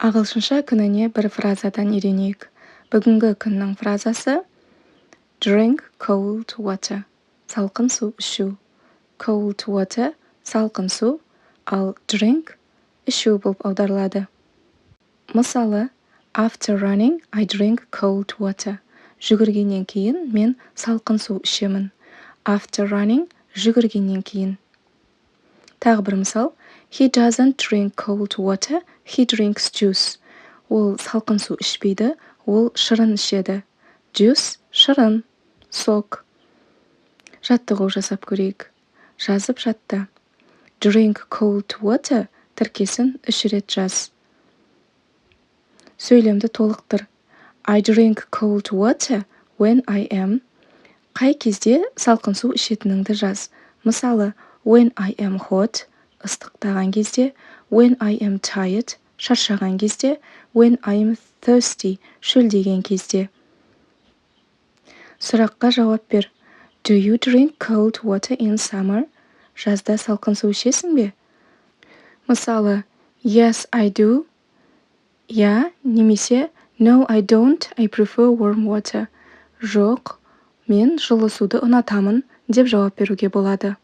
Ағылшынша күніне бір фразадан үйренейік. Бүгінгі күннің фразасы drink cold water. Салқын су ішу. Cold water салқын су, ал drink ішу болып аударылады. Мысалы, after running, I drink cold water. Жүгіргеннен кейін мен салқын су ішемін. After running, жүгіргеннен кейін. Тағы бір мысал, he doesn't drink cold water, he drinks juice. Ол салқын су ішпейді, ол шырын ішеді. Juice – шырын, сок. Жаттығу жасап көрейік. Жазып жатта. Drink cold water тіркесін 3 рет жаз. Сөйлемді толықтыр. I drink cold water when I am. Қай кезде салқын су ішетініңді жаз. Мысалы, when I am hot, ыстықтаған кезде, when I am tired, шаршаған кезде, when I am thirsty, шөлдеген кезде. Сұраққа жауап бер. Do you drink cold water in summer? Жазда салқын су ішесің бе? Мысалы, yes, I do. Я, немесе no, I don't, I prefer warm water. Жоқ, мен жылы суды ұнатамын деп жауап беруге болады.